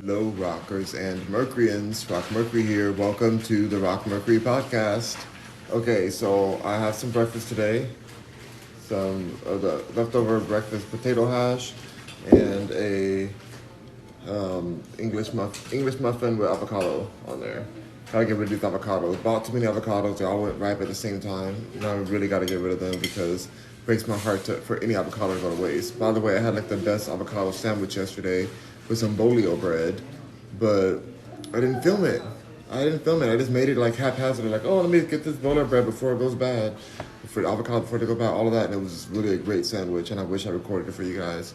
Hello, rockers and Mercuryans. Rock Mercury here. Welcome to the Rock Mercury podcast. Okay, so I have some breakfast today. Some of the leftover breakfast potato hash and a English muffin with avocado on there. Gotta get rid of these avocados. Bought too many avocados. They all went ripe at the same time. Now I really gotta get rid of them because it breaks my heart for any avocado to go to waste. By the way, I had like the best avocado sandwich yesterday with some bolio bread, but I didn't film it. I just made it like haphazardly, like, oh, let me get this bolio bread before it goes bad, for the avocado before it goes bad, all of that, and it was really a great sandwich, and I wish I recorded it for you guys.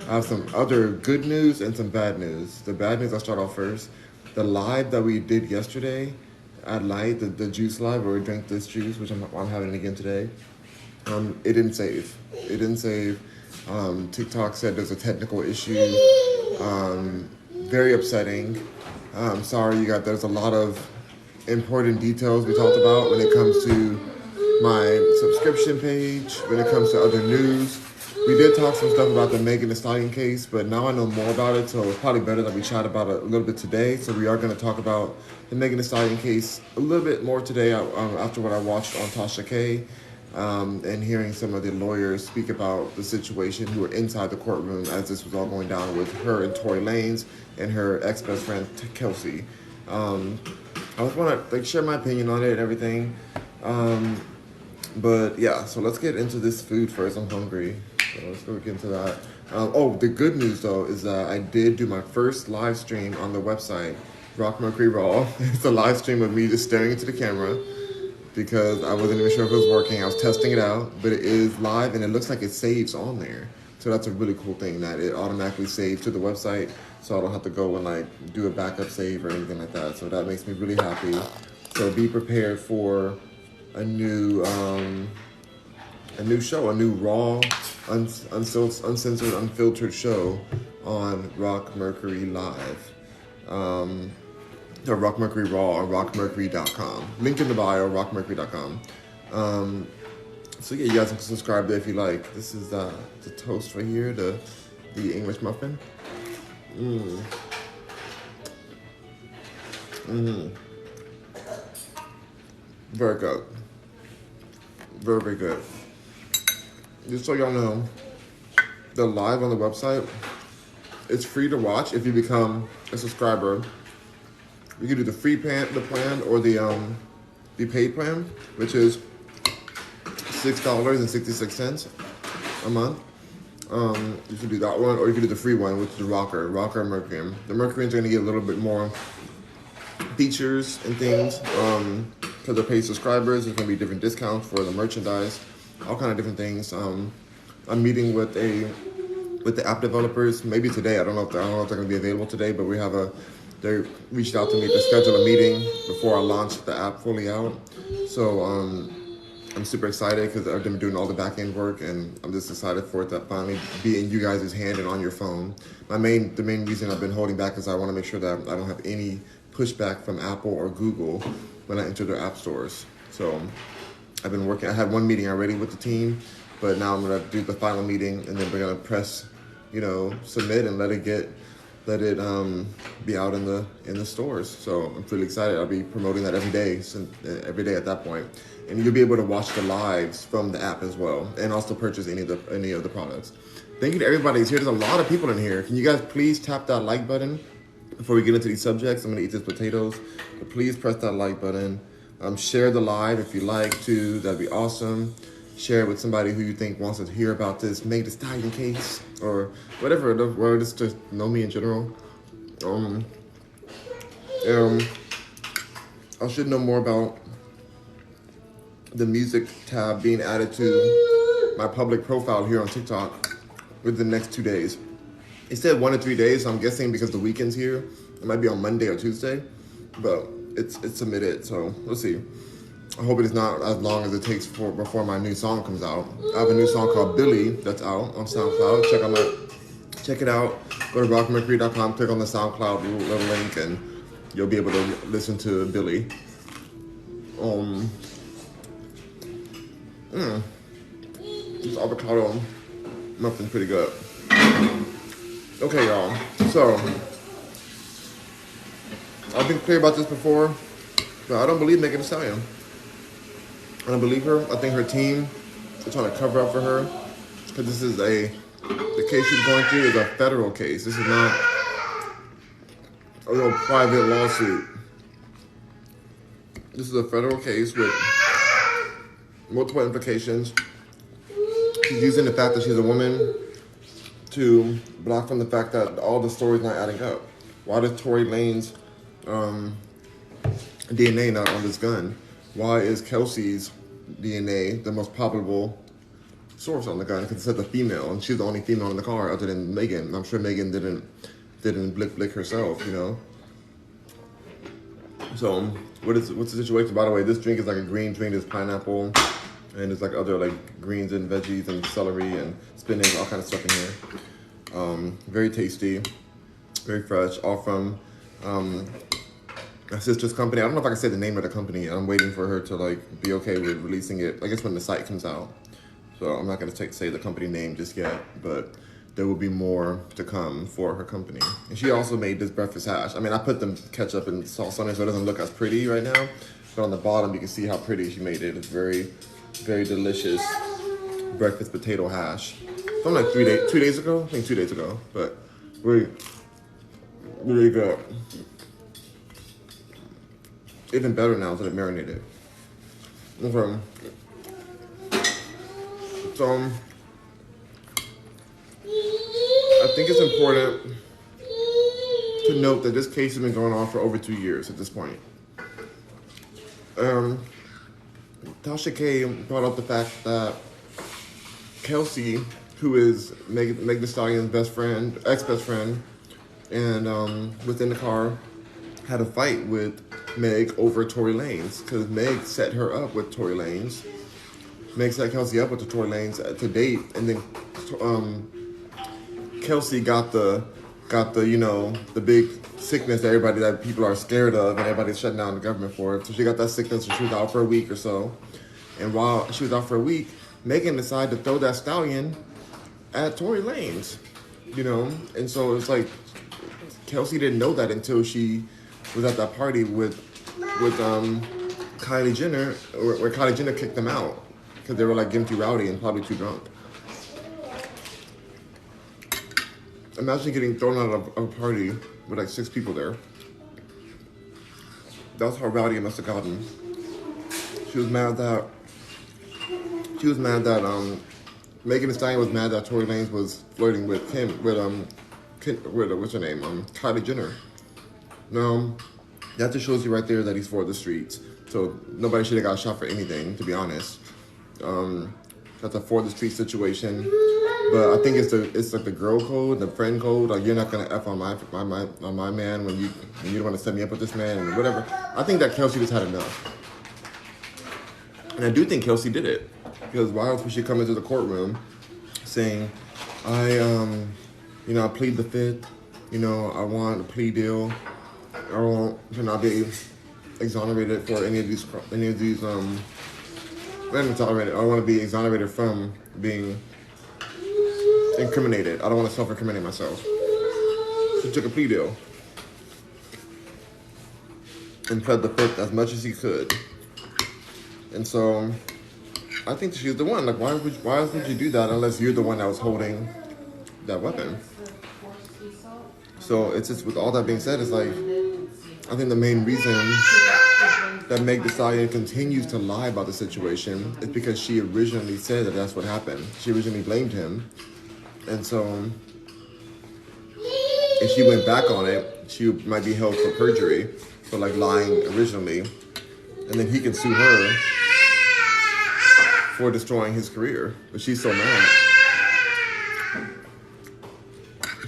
I have some other good news and some bad news. The bad news, I'll start off first. The live that we did yesterday at Light, the juice live where we drank this juice, which I'm having again today, it didn't save. It didn't save. TikTok said there's a technical issue. Very upsetting. Sorry, there's a lot of important details we talked about when it comes to my subscription page, when it comes to other news. We did talk some stuff about the Megan Thee Stallion case, but now I know more about it, so it's probably better that we chat about it a little bit today. So we are going to talk about the Megan Thee Stallion case a little bit more today after what I watched on Tasha K. And hearing some of the lawyers speak about the situation who were inside the courtroom as this was all going down with her and Tory Lanez and her ex-best friend Kelsey. I just want to share my opinion on it and everything. But yeah, so let's get into this food first. I'm hungry, so let's go get into that. The good news though is that I did do my first live stream on the website, Rock Mercury Raw. It's a live stream of me just staring into the camera, because I wasn't even sure if it was working. I was testing it out, but it is live and it looks like it saves on there. So that's a really cool thing, that it automatically saves to the website, so I don't have to go and do a backup save or anything like that. So that makes me really happy. So be prepared for a new show, a new raw, uncensored, unfiltered show on Rock Mercury Live. Rock Mercury Raw on rockmercury.com. Link in the bio, rockmercury.com. So yeah, you guys can subscribe there if you like. This is the toast right here, the English muffin. Very good. Very, very good. Just so y'all know, the live on the website, it's free to watch if you become a subscriber. You can do the free plan, or the paid plan, which is $6.66 a month. You can do that one, or you can do the free one, which is the Rocker Mercury. The Mercury's are gonna get a little bit more features and things. For the paid subscribers, there's gonna be different discounts for the merchandise, all kind of different things. I'm meeting with the app developers maybe today. I don't know if they're gonna be available today, but they reached out to me to schedule a meeting before I launch the app fully out. So I'm super excited because I've been doing all the back end work, and I'm just excited for it to finally be in you guys' hand and on your phone. The main reason I've been holding back is I want to make sure that I don't have any pushback from Apple or Google when I enter their app stores. So I've been working. I had one meeting already with the team, but now I'm gonna do the final meeting, and then we're gonna press, submit and let it be out in the stores. So I'm really excited. I'll be promoting that every day at that point, and you'll be able to watch the lives from the app as well, and also purchase any of the products. Thank you to everybody who's here. There's a lot of people in here. Can you guys please tap that like button before we get into these subjects? I'm gonna eat these potatoes, but please press that like button. Share the live if you like to. That'd be awesome. Share it with somebody who you think wants to hear about this Megan Thee Stallion case, or whatever, or just to know me in general. I should know more about the music tab being added to my public profile here on TikTok within the next 2 days. It said 1 to 3 days, so I'm guessing because the weekend's here, it might be on Monday or Tuesday, but it's submitted, so we'll see. I hope it is not as long as it takes before my new song comes out. I have a new song called Billy that's out on SoundCloud. Check it out. Go to rockmercury.com, click on the SoundCloud little link, and you'll be able to listen to Billy. This avocado muffin's pretty good. Okay, y'all. So I've been clear about this before, but I don't believe Megan Thee Stallion. I don't believe her. I think her team is trying to cover up for her because this is the case she's going through is a federal case. This is not a little private lawsuit. This is a federal case with multiple implications. She's using the fact that she's a woman to block from the fact that all the stories not adding up. Why does Tory Lane's DNA not on this gun? Why is Kelsey's DNA the most probable source on the gun? Because it said the female, and she's the only female in the car other than Megan. I'm sure Megan didn't blick herself, you know. So what's the situation? By the way, this drink is like a green drink. There's pineapple, and there's like other like greens and veggies and celery and spinach, all kind of stuff in here. Very tasty, very fresh, all from my sister's company. I don't know if I can say the name of the company. I'm waiting for her to like be okay with releasing it, I guess when the site comes out. So I'm not gonna say the company name just yet, but there will be more to come for her company. And she also made this breakfast hash. I mean, I put the ketchup and sauce on it so it doesn't look as pretty right now, but on the bottom you can see how pretty she made it. It's very, very delicious breakfast potato hash. From like 2 days ago? I think 2 days ago, but really, really good. Even better now that it marinated. Okay. So, I think it's important to note that this case has been going on for over 2 years at this point. Tasha K brought up the fact that Kelsey, who is Meg Thee Stallion's best friend, ex-best friend, and within the car, had a fight with Meg over Tory Lanez because Meg set her up with Tory Lanez. Meg set Kelsey up with the Tory Lanez to date, and then Kelsey got the you know the big sickness that people are scared of and everybody's shutting down the government for it. So she got that sickness and she was out for a week or so. And while she was out for a week, Megan decided to throw that stallion at Tory Lanez, you know. And so it's like Kelsey didn't know that until she was at that party with Kylie Jenner, where Kylie Jenner kicked them out because they were like getting too rowdy and probably too drunk. Imagine getting thrown out of a party with like 6 people there. That's how rowdy it must have gotten. She was mad that Megan Thee Stallion was mad that Tory Lanez was flirting with what's her name? Kylie Jenner. Now, that just shows you right there that he's for the streets. So nobody should have got shot for anything, to be honest. That's a for the street situation. But I think it's like the girl code, the friend code. Like, you're not gonna F on my man when you don't want to set me up with this man and whatever. I think that Kelsey just had enough. And I do think Kelsey did it. Because why else would she come into the courtroom saying, I plead the fifth, I want a plea deal. I want to not be exonerated for any of these not exonerated. I want to be exonerated from being incriminated. I don't want to self-incriminate myself. She took a plea deal and pled the fifth as much as he could. And so I think she's the one. Like, why would you do that unless you're the one that was holding that weapon? So it's just, with all that being said, it's like, I think the main reason that Meg Thee Stallion continues to lie about the situation is because she originally said that that's what happened. She originally blamed him. And so if she went back on it, she might be held for perjury for like lying originally. And then he can sue her for destroying his career. But she's so mad.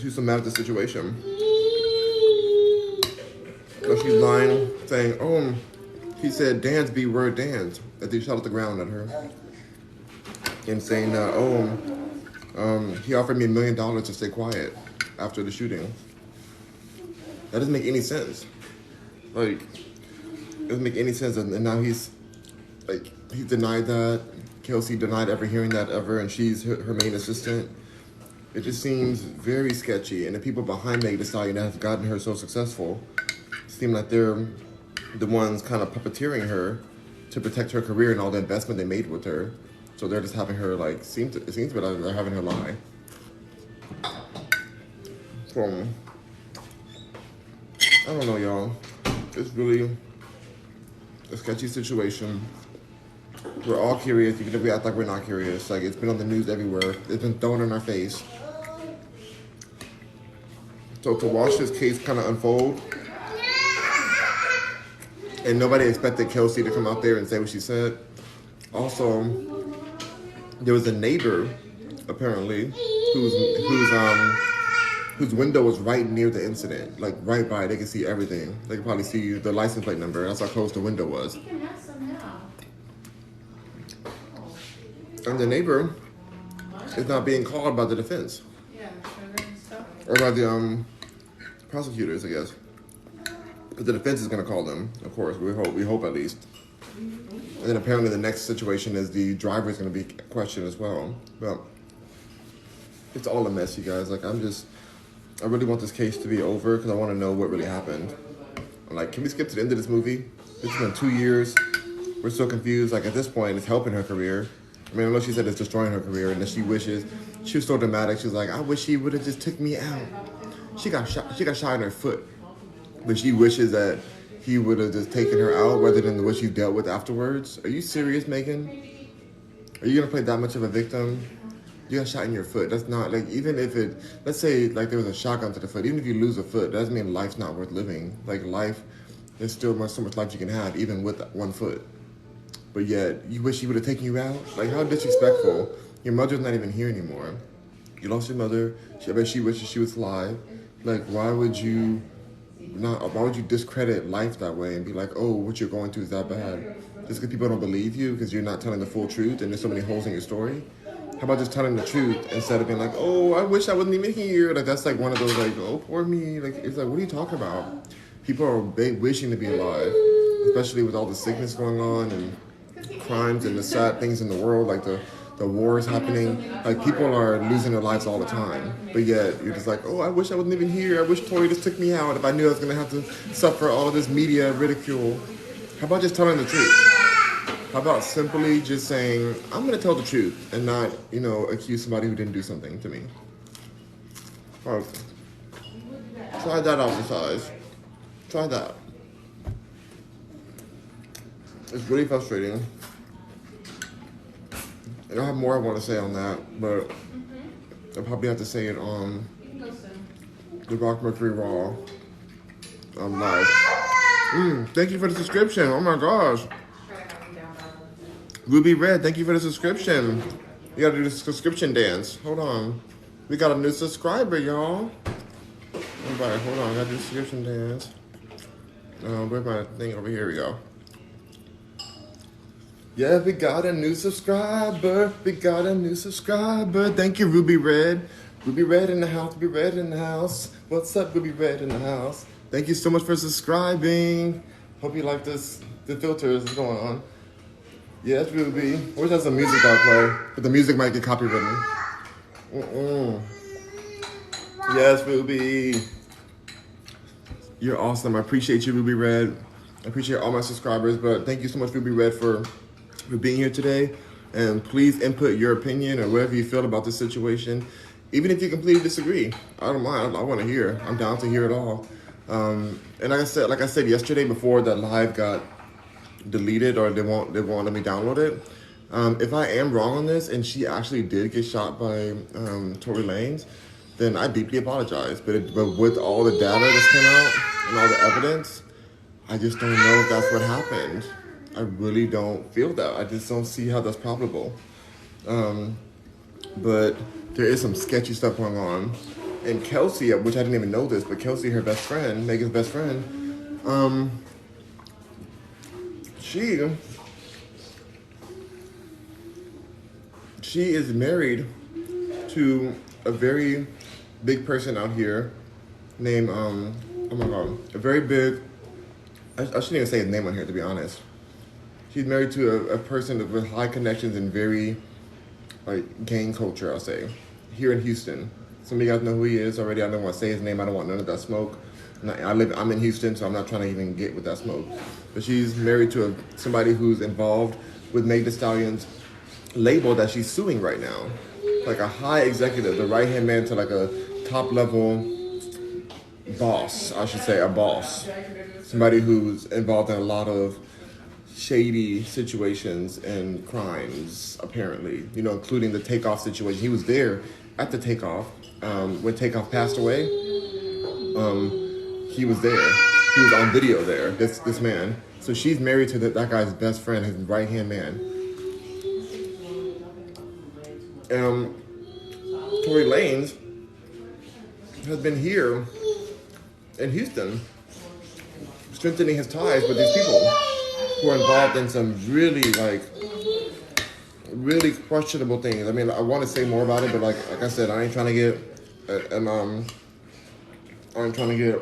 She's so mad at the situation. So she's lying, saying, oh, he said, dance, be word, dance. As they shot at the ground at her. And saying, he offered me $1 million to stay quiet after the shooting. That doesn't make any sense. Like, it doesn't make any sense. And now he denied that. Kelsey denied ever hearing that ever, and she's her main assistant. It just seems very sketchy. And the people behind Meg Thee Stallion that have gotten her so successful seem like they're the ones kind of puppeteering her to protect her career and all the investment they made with her. So they're just having her like it seems to be like they're having her lie. So I don't know, y'all. It's really a sketchy situation. We're all curious, even if we act like we're not curious. Like, it's been on the news everywhere. It's been thrown in our face. So to watch this case kind of unfold, and nobody expected Kelsey to come out there and say what she said. Also, there was a neighbor, apparently, whose window was right near the incident, like right by. They could see everything. They could probably see the license plate number. That's how close the window was. You can have some now. And the neighbor is not being called by the defense. Yeah, sugar and stuff. Or by the prosecutors, I guess. But the defense is going to call them, of course. We hope at least. And then apparently the next situation is the driver is going to be questioned as well. But it's all a mess, you guys. Like, I really want this case to be over because I want to know what really happened. I'm like, can we skip to the end of this movie? It's been 2 years. We're so confused. Like, at this point, it's helping her career. I mean, I know she said it's destroying her career and that she wishes. She was so dramatic. She was like, I wish he would have just took me out. She got shot in her foot. But she wishes that he would have just taken her out rather than what she dealt with afterwards. Are you serious, Megan? Are you going to play that much of a victim? You got shot in your foot. That's not, like, even if it, let's say, like, there was a shotgun to the foot. Even if you lose a foot, that doesn't mean life's not worth living. Like, life, there's still so much life you can have, even with one foot. But yet, you wish he would have taken you out? Like, how disrespectful. Your mother's not even here anymore. You lost your mother. I bet she wishes she was alive. Like, why would you discredit life that way and be like, oh, what you're going through is that bad? Just because people don't believe you because you're not telling the full truth and there's so many holes in your story? How about just telling the truth instead of being like, oh, I wish I wasn't even here? Like, that's like one of those, like, oh, poor me. Like, it's like, what are you talking about? People are wishing to be alive, especially with all the sickness going on and crimes and the sad things in the world, like the wars happening. Like, people are losing their lives all the time. But yet, you're just like, oh, I wish I wasn't even here. I wish Tori just took me out if I knew I was going to have to suffer all of this media ridicule. How about just telling the truth? How about simply just saying, I'm going to tell the truth and not, accuse somebody who didn't do something to me? Right. Try that exercise. Try that. It's really frustrating. And I have more I want to say on that, but I'll probably have to say it on the Rock Mercury Raw live. Thank you for the subscription. Oh my gosh. Ruby Red, thank you for the subscription. You gotta do the subscription dance. Hold on. We got a new subscriber, y'all. Everybody, hold on. I gotta do the subscription dance. Where's my thing? Over here we go. Yeah, we got a new subscriber. We got a new subscriber. Thank you, Ruby Red. Ruby Red in the house. Ruby Red in the house. What's up, Ruby Red in the house? Thank you so much for subscribing. Hope you like this. The filters is going on. Yes, Ruby. I wish that's some music I'll play, but the music might get copywritten. Yes, Ruby. You're awesome. I appreciate you, Ruby Red. I appreciate all my subscribers, but thank you so much, Ruby Red, for being here today. And please input your opinion or whatever you feel about this situation. Even if you completely disagree, I don't mind. I want to hear. I'm down to hear it all. And like I said yesterday before that live got deleted or they won't let me download it. If I am wrong on this and she actually did get shot by Tory Lanez, then I deeply apologize. But with all the data that's came out and all the evidence, I just don't know if that's what happened. I really don't feel that. I just don't see how that's probable. But there is some sketchy stuff going on. And Kelsey, which I didn't even know this, but Kelsey, her best friend, Megan's best friend, she is married to a very big person out here named, oh my God, a very big, I shouldn't even say his name on here, to be honest. She's married to a person with high connections and very, like, gang culture, I'll say, here in Houston. Some of you guys know who he is already. I don't want to say his name. I don't want none of that smoke. I'm in Houston, so I'm not trying to even get with that smoke. But she's married to somebody who's involved with Meg Thee Stallion's label that she's suing right now. Like a high executive, the right hand man to like a top level boss, I should say, a boss. Somebody who's involved in a lot of shady situations and crimes, apparently. You know, including the Takeoff situation. He was there at the Takeoff when Takeoff passed away. He was there. He was on video there. This man. So she's married to that guy's best friend, his right hand man. Tory Lanez has been here in Houston, strengthening his ties with these people who are involved in some really questionable things. I mean, I want to say more about it, but like I said, I ain't trying to get, I ain't trying to get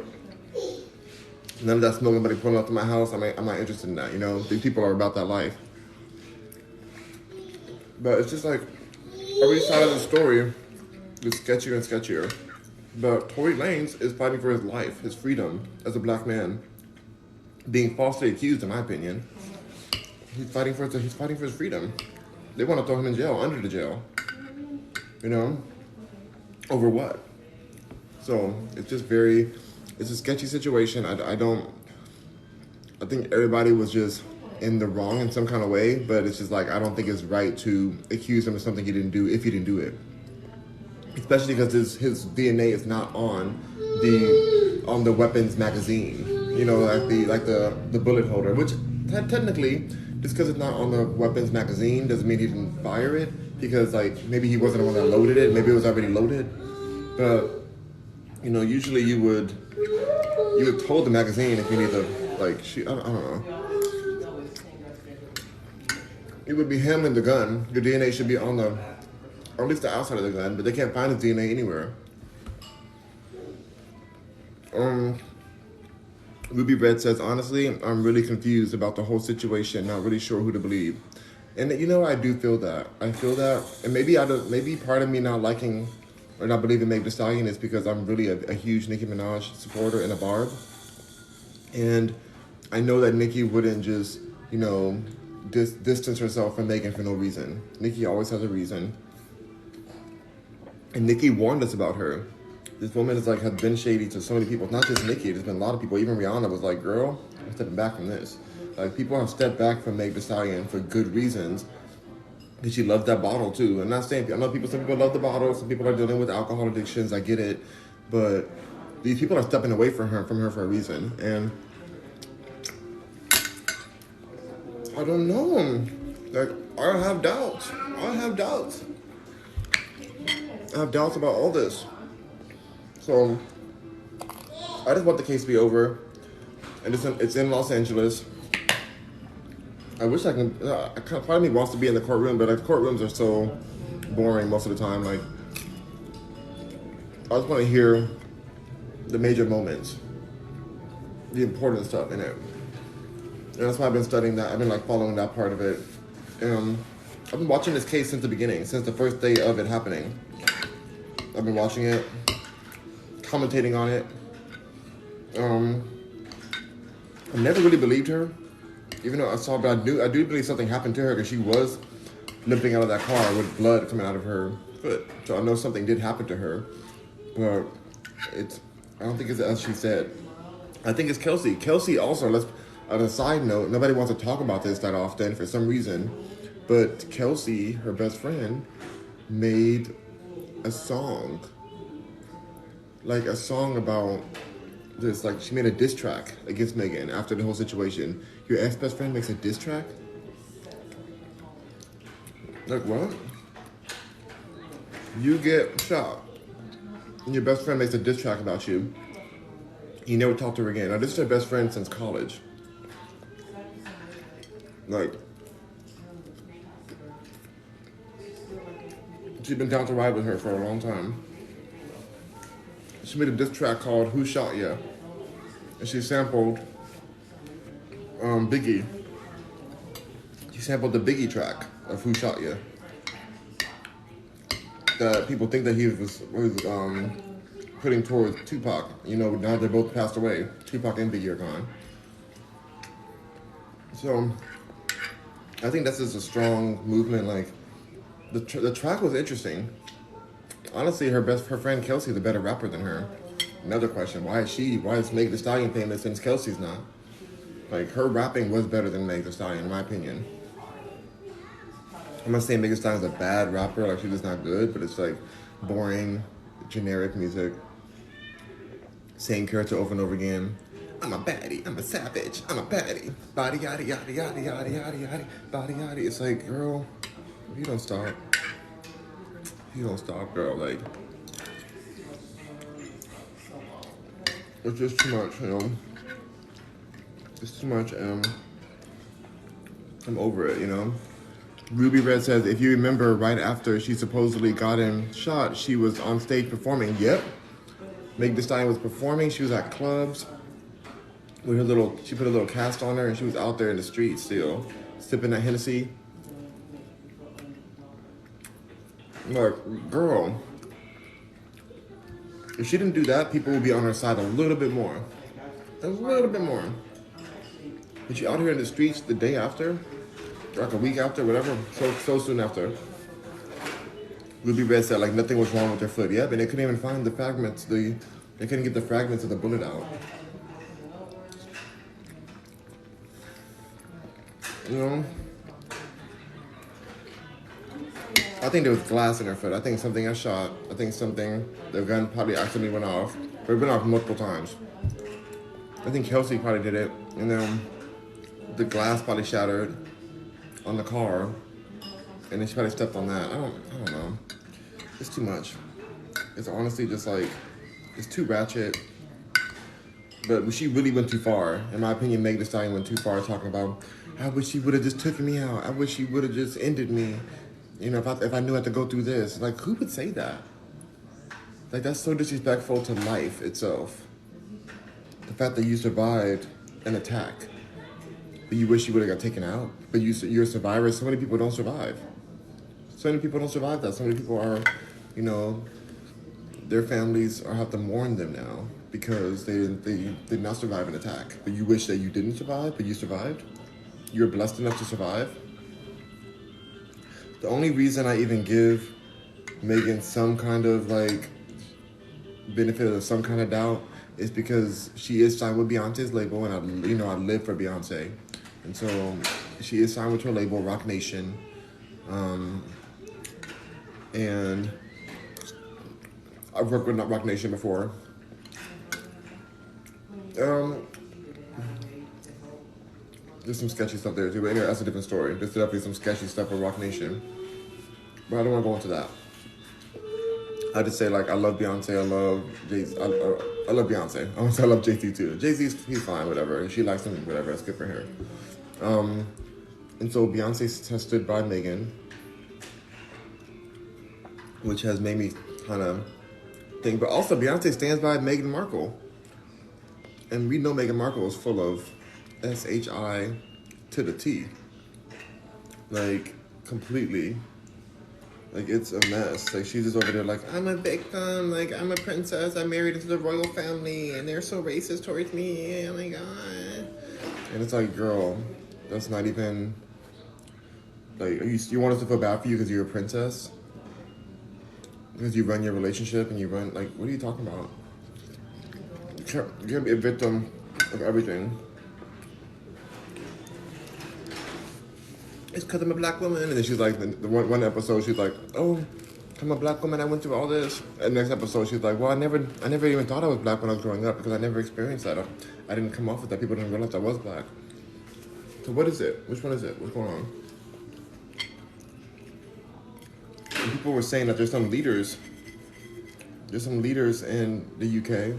none of that smoke. Anybody pulling up to my house. I'm not interested in that. You know, these people are about that life. But it's just like every side of the story is sketchier and sketchier. But Tory Lanez is fighting for his life, his freedom as a black man, being falsely accused, in my opinion. He's fighting for his freedom. They want to throw him in jail, under the jail. You know, over what? So it's a sketchy situation. I think everybody was just in the wrong in some kind of way, but it's just like, I don't think it's right to accuse him of something he didn't do if he didn't do it. Especially because his DNA is not on the weapons magazine. You know, like the bullet holder, which technically, just because it's not on the weapons magazine doesn't mean he didn't fire it, because like maybe he wasn't the one that loaded it, maybe it was already loaded. But you know, usually you would hold the magazine if you need to like shoot. I don't know. It would be him and the gun. Your DNA should be on or at least the outside of the gun, but they can't find his DNA anywhere. Ruby Red says, honestly, I'm really confused about the whole situation, not really sure who to believe. And you know, I do feel that. I feel that, and maybe part of me not liking or not believing Meg Thee Stallion is because I'm really a huge Nicki Minaj supporter and a Barb. And I know that Nicki wouldn't just, you know, distance herself from Megan for no reason. Nicki always has a reason. And Nicki warned us about her. This woman has been shady to so many people. Not just Nicki, there's been a lot of people. Even Rihanna was like, girl, I'm stepping back from this. Like, people have stepped back from Meg Thee Stallion for good reasons. Because she loved that bottle too. I'm not saying, I know some people love the bottle, some people are dealing with alcohol addictions, I get it. But these people are stepping away from her for a reason. And I don't know. Like, I have doubts. I have doubts about all this. So, I just want the case to be over. And it's in Los Angeles. I wish I can. Part of me wants to be in the courtroom, but courtrooms are so boring most of the time. Like, I just want to hear the major moments, the important stuff in it. And that's why I've been studying that. I've been following that part of it. I've been watching this case since the beginning, since the first day of it happening. I've been watching it, commentating on it. I never really believed her, even though but I do believe something happened to her, because she was limping out of that car with blood coming out of her foot. So I know something did happen to her, but I don't think it's as she said. I think it's Kelsey. Kelsey also, on a side note, nobody wants to talk about this that often for some reason, but Kelsey, her best friend, made a song. A song about this. She made a diss track against Megan after the whole situation. Your ex-best friend makes a diss track? What? You get shot, and your best friend makes a diss track about you. You never talk to her again. Now, this is her best friend since college. She's been down to ride with her for a long time. She made a diss track called Who Shot Ya? And she sampled Biggie. She sampled the Biggie track of Who Shot Ya? That people think that he was putting towards Tupac. You know, now they're both passed away. Tupac and Biggie are gone. So I think that's just a strong movement. Like the track was interesting. Honestly, her friend Kelsey's a better rapper than her. Another question: why is Meg Thee Stallion famous since Kelsey's not? Like her rapping was better than Meg Thee Stallion, in my opinion. I'm not saying Meg Thee Stallion's a bad rapper, like she's just not good, but it's like boring, generic music. Same character over and over again. I'm a baddie, I'm a savage, I'm a baddie. Body yaddy yaddy yaddy yaddy yaddy yaddy body yaddy. It's like, girl, if you don't stop. You don't stop, girl. Like, it's just too much, you know. It's too much, and I'm over it, you know. Ruby Red says, if you remember, right after she supposedly got him shot, she was on stage performing. Yep. Meg Thee Stallion was performing. She was at clubs with she put a little cast on her, and she was out there in the streets still, sipping that Hennessy. Like, girl, if she didn't do that, people would be on her side a little bit more. A little bit more. But she out here in the streets the day after, like a week after, whatever, so soon after. Ruby Red said like nothing was wrong with her foot. Yep, and they couldn't even find the fragments. They couldn't get the fragments of the bullet out. You know? I think there was glass in her foot. I think something got shot. I think the gun probably accidentally went off. But it went off multiple times. I think Kelsey probably did it. And then the glass probably shattered on the car. And then she probably stepped on that. I don't know. It's too much. It's honestly just like, it's too ratchet. But she really went too far. In my opinion, Meg Thee Stallion went too far talking about, I wish she would have just taken me out. I wish she would have just ended me. You know, if I knew I had to go through this. Like, who would say that? Like, that's so disrespectful to life itself. The fact that you survived an attack. But you wish you would have got taken out. But you're a survivor. So many people don't survive. So many people don't survive that. So many people are, you know, their families have to mourn them now because they did not survive an attack. But you wish that you didn't survive, but you survived. You're blessed enough to survive. The only reason I even give Megan some kind of like benefit of some kind of doubt is because she is signed with Beyonce's label, and I live for Beyonce, and so she is signed with her label, Rock Nation, and I've worked with Rock Nation before. There's some sketchy stuff there too, but anyway, that's a different story. There's definitely some sketchy stuff with Rock Nation, but I don't want to go into that. I just say like I love Beyonce, I love Jay-Z, I love Beyonce. I want to say I love Jay-Z too. Jay-Z's he's fine, whatever. If she likes him, whatever. That's good for her. And so Beyonce has stood by Megan, which has made me kind of think. But also Beyonce stands by Meghan Markle, and we know Meghan Markle is full of SHI to the T. Like, completely. Like, it's a mess. Like, she's just over there like, I'm a victim. Like, I'm a princess. I'm married into the royal family. And they're so racist towards me. Oh, my God. And it's like, girl, that's not even... Like, you want us to feel bad for you because you're a princess? Because you run your relationship and you run... Like, what are you talking about? You can't be a victim of everything. It's because I'm a black woman. And then she's like, the one episode, she's like, oh, I'm a black woman, I went through all this. And next episode, she's like, well, I never even thought I was black when I was growing up because I never experienced that. I didn't come off with that. People didn't realize I was black. So what is it? Which one is it? What's going on? And people were saying that there's some leaders in the UK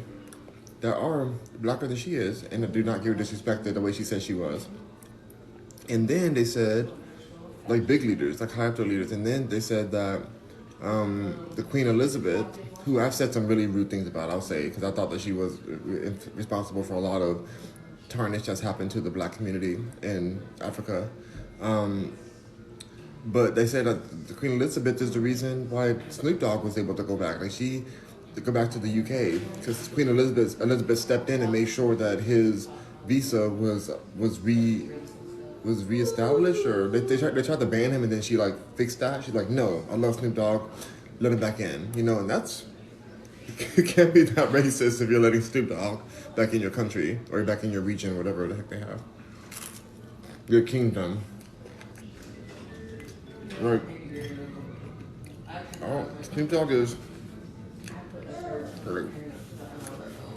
that are blacker than she is and that do not give her disrespected the way she said she was. And then they said, like big leaders, like high up leaders, and then they said that the Queen Elizabeth, who I've said some really rude things about, I'll say, because I thought that she was responsible for a lot of tarnish that's happened to the black community in Africa. But they said that the Queen Elizabeth is the reason why Snoop Dogg was able to go back. Like she to go back to the UK because Queen Elizabeth stepped in and made sure that his visa was reestablished, or they tried to ban him, and then she like fixed that. She's like, no, I love Snoop Dogg, let him back in, and that's you can't be that racist if you're letting Snoop Dogg back in your country or back in your region, whatever the heck they have, your kingdom. Right. Oh, Snoop Dogg is.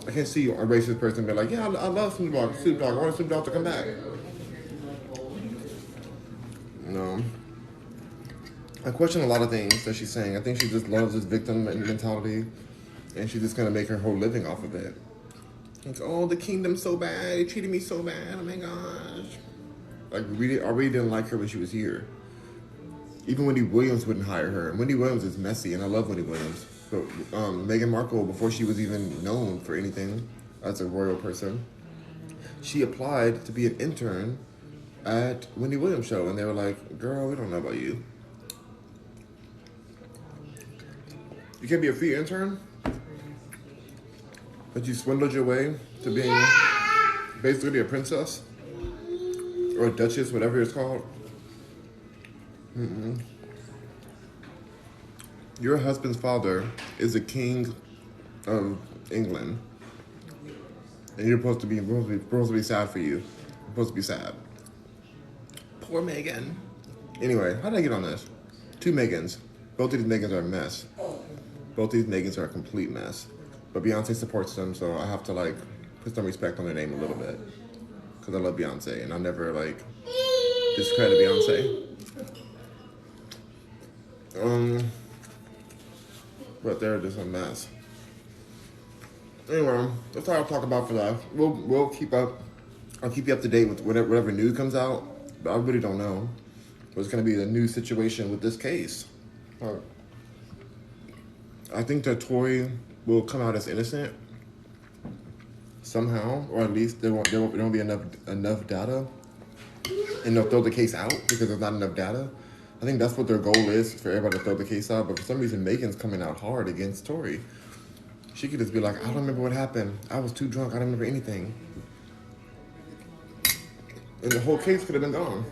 I can't see a racist person be like, yeah, I love Snoop Dogg. I want Snoop Dogg to come back. No. I question a lot of things that she's saying. I think she just loves this victim mentality, and she's just gonna make her whole living off of it. Like, oh, the kingdom's so bad. They treated me so bad. Oh my gosh. Like, I really didn't like her when she was here. Even Wendy Williams wouldn't hire her. And Wendy Williams is messy, and I love Wendy Williams. But Meghan Markle, before she was even known for anything as a royal person, she applied to be an intern at Wendy Williams' show, and they were like, girl, we don't know about you. You can't be a free intern? But you swindled your way to being basically a princess? Or a duchess, whatever it's called? Mm-mm. Your husband's father is the king of England, and you're supposed to be sad for you. You're supposed to be sad. Poor Meghan. Anyway, how did I get on this? 2 Megans. Both of these Megans are a mess. Both these Megans are a complete mess. But Beyonce supports them, so I have to like put some respect on their name a little bit, because I love Beyonce, and I'll never like discredit Beyonce. But they're just a mess. Anyway, that's all I'll talk about for that. We'll keep up. I'll keep you up to date with whatever news comes out. But I really don't know what's going to be the new situation with this case. I think that Tory will come out as innocent somehow, or at least there won't be enough data, and they'll throw the case out because there's not enough data. I think that's what their goal is, for everybody to throw the case out. But for some reason, Megan's coming out hard against Tory. She could just be like, I don't remember what happened. I was too drunk. I don't remember anything. And the whole case could have been gone.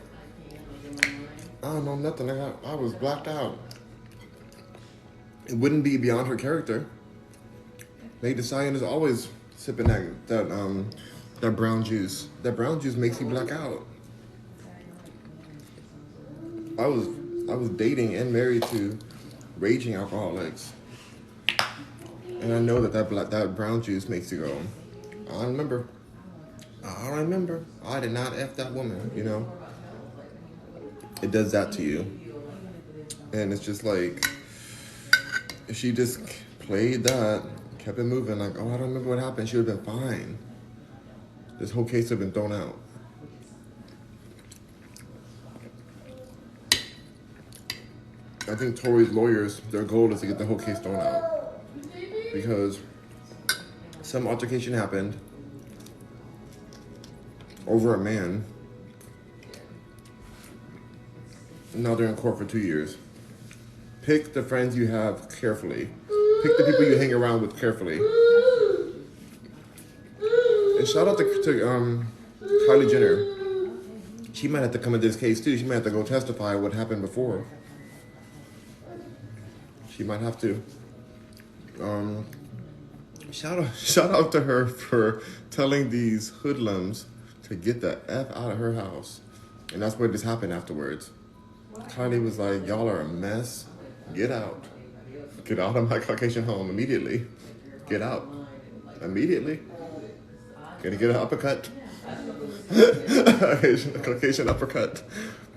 I don't know nothing. I was blacked out. It wouldn't be beyond her character. Meg Thee Stallion is always sipping that brown juice. That brown juice makes you black out. I was dating and married to raging alcoholics, and I know that brown juice makes you go, I remember. I did not F that woman, It does that to you. And it's just like, if she just played that, kept it moving, like, oh, I don't remember what happened, she would have been fine. This whole case would have been thrown out. I think Tory's lawyers, their goal is to get the whole case thrown out. Because some altercation happened over a man. Now they're in court for 2 years. Pick the friends you have carefully. Pick the people you hang around with carefully. And shout out to Kylie Jenner. She might have to come into this case too. She might have to go testify what happened before. She might have to. Shout out to her for telling these hoodlums to get the F out of her house. And that's what just happened afterwards. Kylie was like, y'all are a mess. Get out. Get out of my Caucasian home immediately. Get out. Immediately. Gonna get an uppercut. Caucasian uppercut.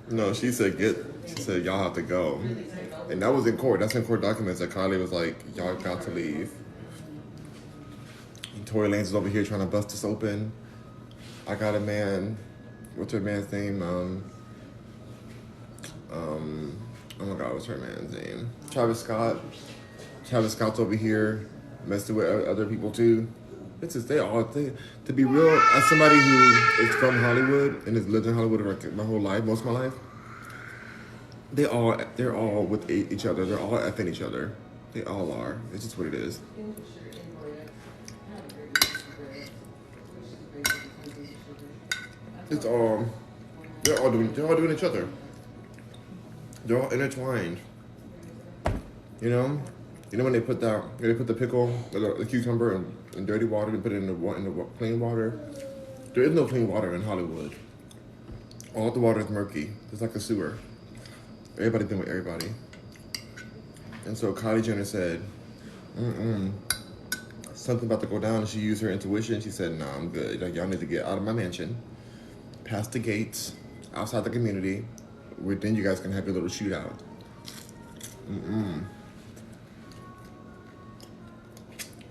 No, she said y'all have to go. And that was in court. That's in court documents that Kylie was like, y'all got to leave. And Tory Lanez is over here trying to bust us open. I got a man. What's her man's name? Oh my God, what's her man's name? Travis Scott. Travis Scott's over here messing with other people too. It's just, to be real, as somebody who is from Hollywood and has lived in Hollywood my whole life, most of my life, they're all with each other. They're all effing each other. They all are. It's just what it is. It's all. They're all doing each other. They're all intertwined. You know when they put the pickle, the cucumber in dirty water and put it in the plain water. There is no clean water in Hollywood. All the water is murky. It's like a sewer. Everybody's been with everybody. And so Kylie Jenner said, something about to go down, and she used her intuition. She said, "Nah, I'm good. Like, y'all need to get out of my mansion, past the gates, outside the community, where then you guys can have your little shootout."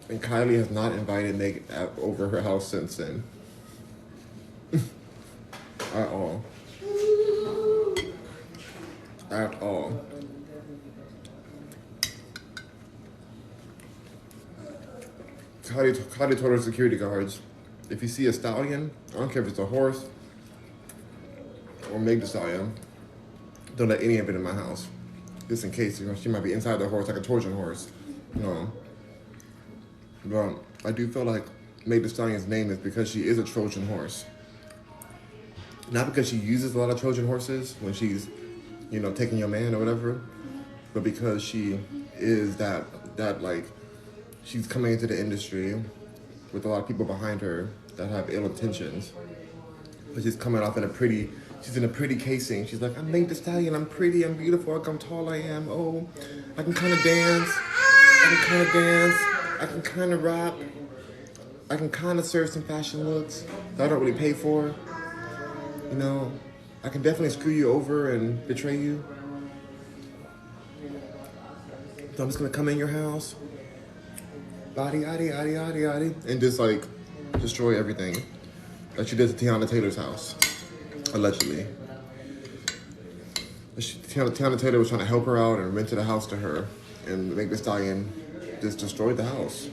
And Kylie has not invited Meg over her house since then. At all. At all. Kylie told her security guards, if you see a stallion, I don't care if it's a horse or Meg the Stallion, don't let any of it in my house. Just in case, she might be inside the horse like a Trojan horse. No. But I do feel like Meg the Stallion's name is because she is a Trojan horse. Not because she uses a lot of Trojan horses when she's, taking your man or whatever, but because she is that like, she's coming into the industry with a lot of people behind her that have ill intentions. But she's coming off she's in a pretty casing. She's like, I'm Meg the Stallion, I'm pretty, I'm beautiful, look how tall I am. Oh, I can kind of dance. I can kind of rap. I can kind of serve some fashion looks that I don't really pay for. I can definitely screw you over and betray you. So I'm just gonna come in your house, and just like destroy everything that she did to Tiana Taylor's house, allegedly. Tiana Taylor was trying to help her out and rented a house to her, and Meg the Stallion just destroyed the house,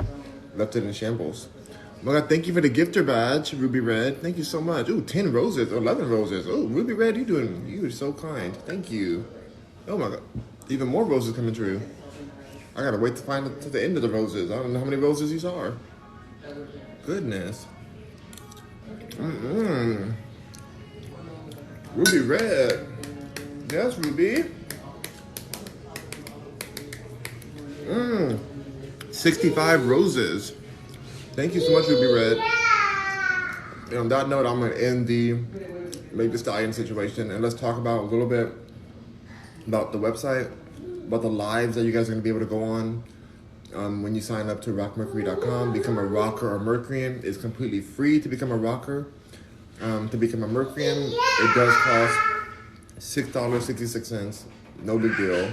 left it in shambles. Oh my God, thank you for the gifter badge, Ruby Red. Thank you so much. Ooh, 10 roses, 11 roses. Oh, Ruby Red, you are so kind. Thank you. Oh my God, even more roses coming through. I gotta wait to find to the end of the roses. I don't know how many roses these are. Goodness. Ruby Red. Yes, Ruby. 65 roses. Thank you so much, Ruby Red. And on that note, I'm going to end the Meg the Stallion situation, and let's talk about a little bit about the website, about the lives that you guys are going to be able to go on when you sign up to rockmercury.com. Become a rocker or Mercurian. It's completely free to become a rocker. To become a Mercurian, it does cost $6.66. No big deal,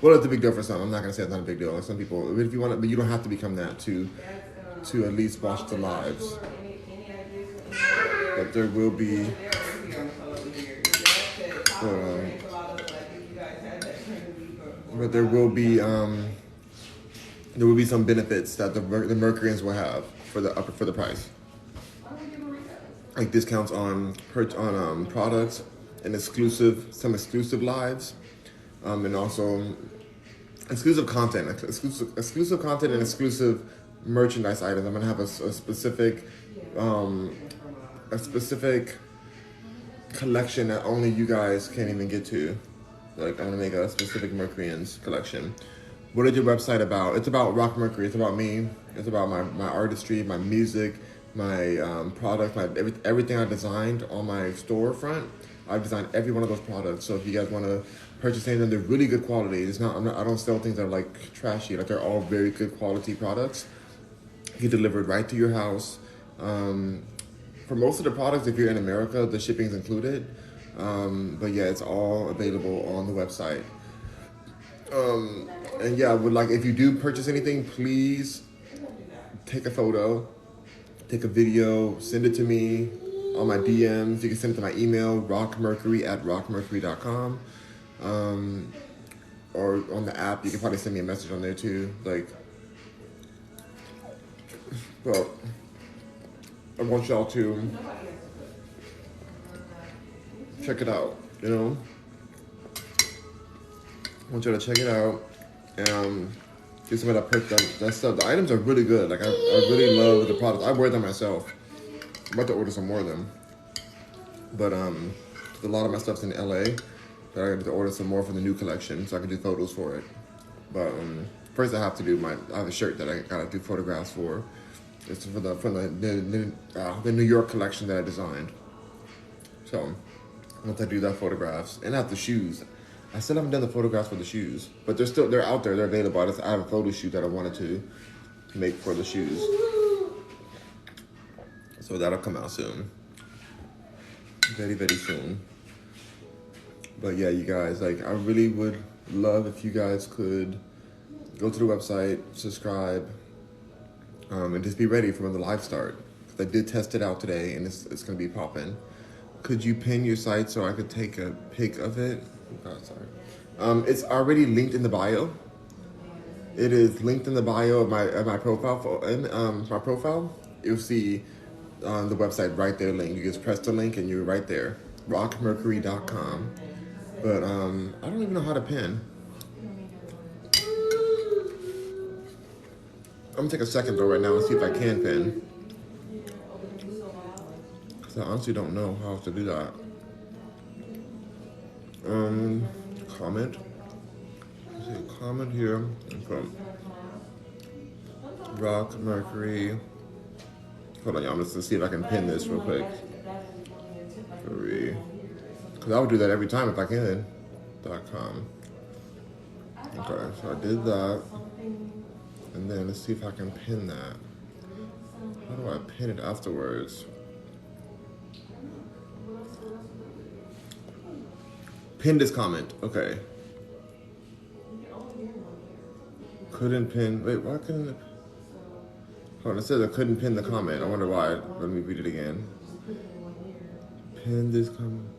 Well, it's a big deal for some. I'm not going to say it's not a big deal. Some people, if you want to, but you don't have to become that to at least watch the lives. But there will be some benefits that the Mercurians will have for the price, like discounts on products and some exclusive lives, and also exclusive content and exclusive merchandise items. I'm gonna have a specific collection that only you guys can't even get to. Like, I'm gonna make a specific Mercurians collection. What is your website about? It's about Rock Mercury. It's about me. It's about my artistry, my music, my product, everything I designed on my storefront. I've designed every one of those products. So if you guys want to purchase any of them, they're really good quality. I don't sell things that are like trashy. Like, they're all very good quality products. Get delivered right to your house. For most of the products, if you're in America, the shipping's included. But yeah, it's all available on the website. And yeah, if you do purchase anything, please take a photo, take a video, send it to me on my DMs. You can send it to my email, rockmercury@rockmercury.com. Or on the app, you can probably send me a message on there too. Well, I want y'all to check it out, I want y'all to check it out. get some of that perk, that stuff. The items are really good. Like I really love the product. I wear them myself. I'm about to order some more of them. But a lot of my stuff's in LA. So I have to order some more for the new collection so I can do photos for it. But first I have to do I have a shirt that I gotta do photographs for. It's for the New York collection that I designed. So once I do that photographs, and I have the shoes. I still haven't done the photographs for the shoes, but they're out there, they're available. I have a photo shoot that I wanted to make for the shoes. So that'll come out soon. Very, very soon. But yeah, you guys, like I really would love if you guys could go to the website, subscribe, and just be ready for when the live start. I did test it out today, and it's gonna be popping. Could you pin your site so I could take a pic of it? Oh God, sorry. It's already linked in the bio. It is linked in the bio of my profile. My profile, you'll see on the website right there link. You just press the link and you're right there, rockmercury.com. But I don't even know how to pin. I'm gonna take a second though right now and see if I can pin. Cause I honestly don't know how to do that. Comment. Let's see, comment here from Rock Mercury. Hold on, y'all. I'm just gonna see if I can pin this real quick. Cause I would do that every time if I can. .com. Okay, so I did that. And then let's see if I can pin that. How do I pin it afterwards? Pin this comment. Okay. Couldn't pin. Wait, why couldn't it? Hold on, it says I couldn't pin the comment. I wonder why. Let me read it again. Pin this comment.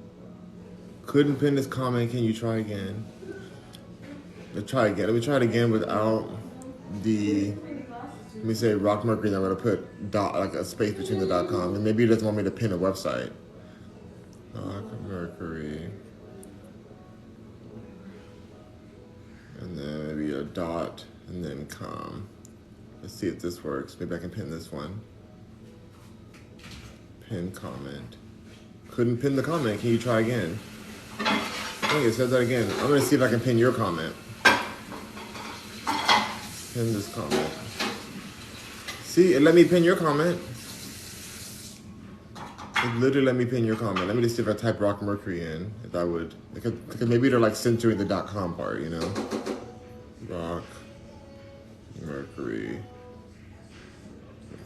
Couldn't pin this comment. Can you try again? Let's try again. Let me try it again without the. Let me say Rock Mercury. I'm gonna put like a space between the .com, and maybe it doesn't want me to pin a website. Rock Mercury. And then maybe a dot and then com. Let's see if this works. Maybe I can pin this one. Pin comment. Couldn't pin the comment. Can you try again? Okay, it says that again. I'm gonna see if I can pin your comment. Pin this comment. See, it let me pin your comment. It literally let me pin your comment. Let me just see if I type Rock Mercury in. If I would, because maybe they're like censoring the .com part, you know. Rock Mercury.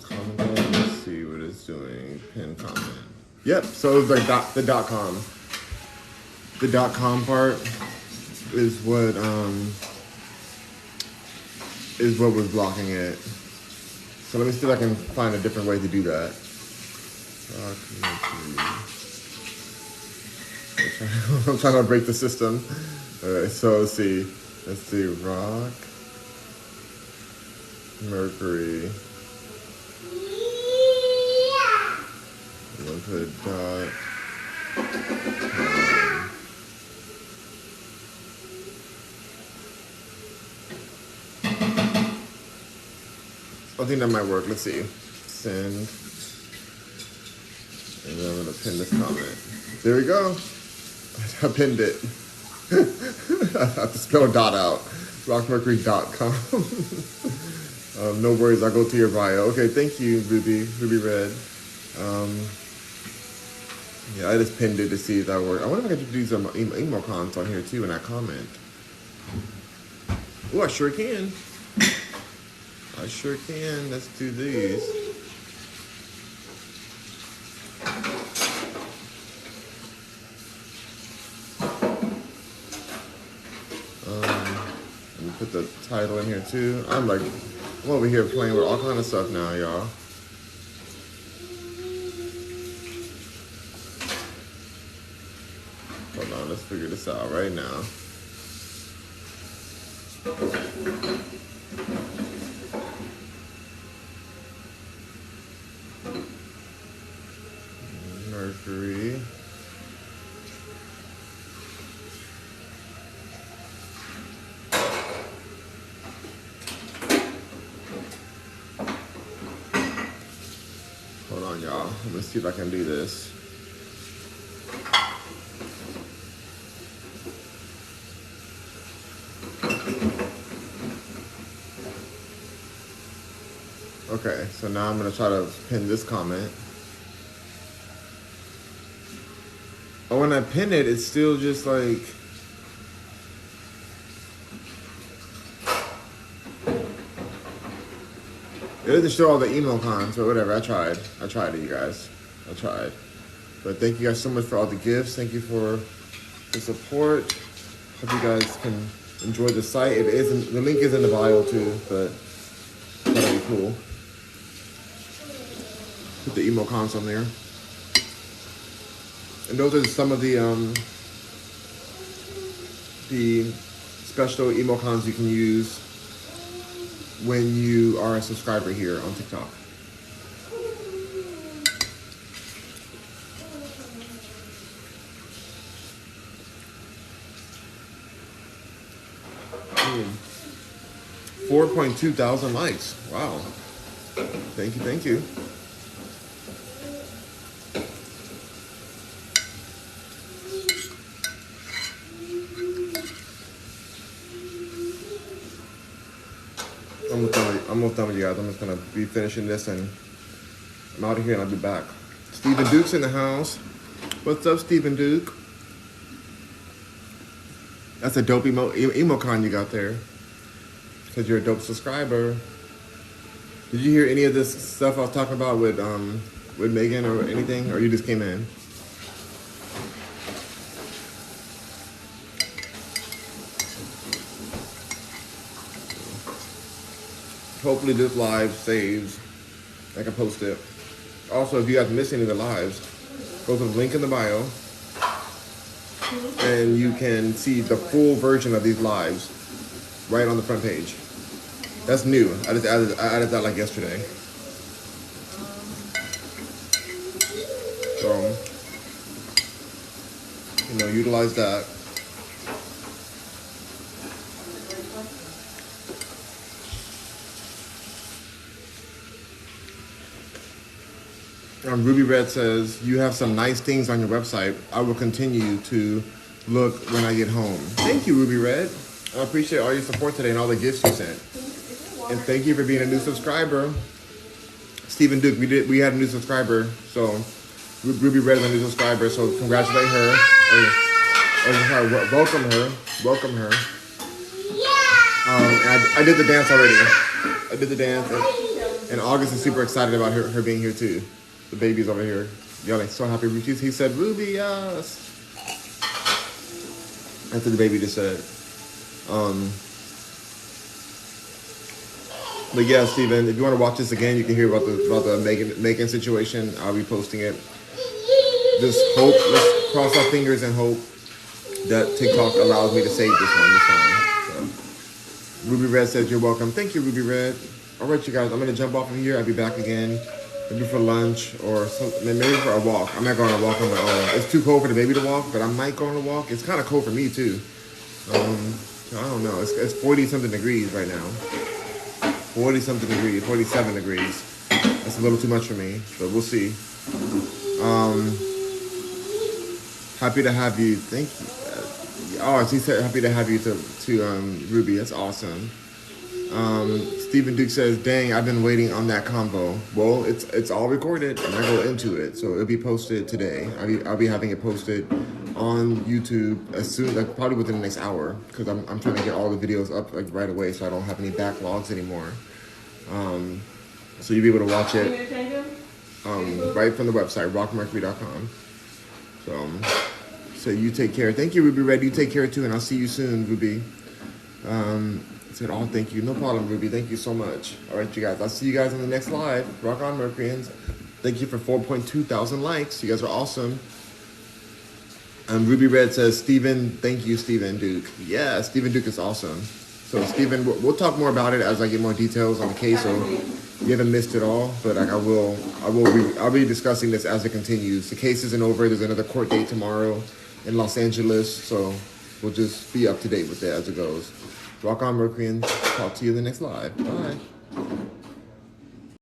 Comment. Let's see what it's doing. Pin comment. Yep. So it's like the .com. The .com part is what was blocking it. So let me see if I can find a different way to do that. Rock Mercury. I'm trying to break the system. Alright, so let's see. Rock Mercury. I'm gonna put dot. I think that might work. Let's see. Send. And then I'm gonna pin this comment. There we go. I pinned it. I have to spell dot out. Rockmercury.com. No worries, I'll go to your bio. Okay, thank you, Ruby Red. Yeah, I just pinned it to see if that worked. I wonder if I could do some emoticons on here too when I comment. Oh, I sure can. I sure can. Let's do these. Let me put the title in here too. I'm over here playing with all kind of stuff now, y'all. Hold on, let's figure this out right now. Mercury. Let me see if I can do this. Okay, so now I'm gonna try to pin this comment. Oh, when I pin it, it's still just like. It doesn't show all the emojis, but whatever. I tried it, you guys. I tried. But thank you guys so much for all the gifts. Thank you for the support. Hope you guys can enjoy the site. It is the link is in the bio too, but that'll be cool. Put the emojis on there. And those are some of the special emojis you can use when you are a subscriber here on TikTok. Mm. 4.2 thousand likes. Wow. Thank you, thank you. I'm almost done with you guys. I'm just gonna be finishing this and I'm out of here and I'll be back. Stephen Duke's in the house. What's up, Stephen Duke? That's a dope emocon you got there. Because you're a dope subscriber. Did you hear any of this stuff I was talking about with Megan or anything? Or you just came in? Hopefully this live saves. I can post it. Also, if you guys miss any of the lives, go to the link in the bio and you can see the full version of these lives right on the front page. That's new. I added that like yesterday. So, utilize that. Ruby Red says, you have some nice things on your website. I will continue to look when I get home. Thank you, Ruby Red. I appreciate all your support today and all the gifts you sent. And thank you for being a new subscriber. Stephen Duke, we had a new subscriber. So Ruby Red is a new subscriber. So congratulate her. Welcome her. Welcome her. I did the dance already. I did the dance. And August is super excited about her being here too. The baby's over here yelling, so happy. He said, Ruby, yes. That's what the baby just said. But yeah, Steven, if you want to watch this again, you can hear about the Megan situation. I'll be posting it. Just hope, let's cross our fingers and hope that TikTok allows me to save this one this time. So, Ruby Red says, you're welcome. Thank you, Ruby Red. All right, you guys, I'm going to jump off of here. I'll be back again. Maybe for lunch or maybe for a walk. I'm not going on a walk on my own. It's too cold for the baby to walk, but I might go on a walk. It's kind of cold for me too. I don't know. It's 40-something degrees right now. 40-something degrees, 47 degrees. That's a little too much for me, but we'll see. Happy to have you. Thank you. Oh, she said happy to have you to Ruby. That's awesome. Stephen Duke says, dang, I've been waiting on that combo. Well, it's all recorded and I go into it. So it'll be posted today. I'll be having it posted on YouTube as soon, like probably within the next hour, because I'm trying to get all the videos up like right away so I don't have any backlogs anymore. So you'll be able to watch it right from the website, rockmercury.com. So you take care. Thank you, Ruby Red. You take care too, and I'll see you soon, Ruby. I said, oh, thank you. No problem, Ruby. Thank you so much. All right, you guys. I'll see you guys on the next live. Rock on, Mercuryans. Thank you for 4.2 thousand likes. You guys are awesome. Ruby Red says, Stephen, thank you, Stephen Duke. Yeah, Stephen Duke is awesome. So, Stephen, we'll talk more about it as I get more details on the case. So you haven't missed it all, but like I'll be discussing this as it continues. The case isn't over. There's another court date tomorrow in Los Angeles. So we'll just be up to date with it as it goes. Rock on, Mercuryans. Talk to you in the next live. Bye.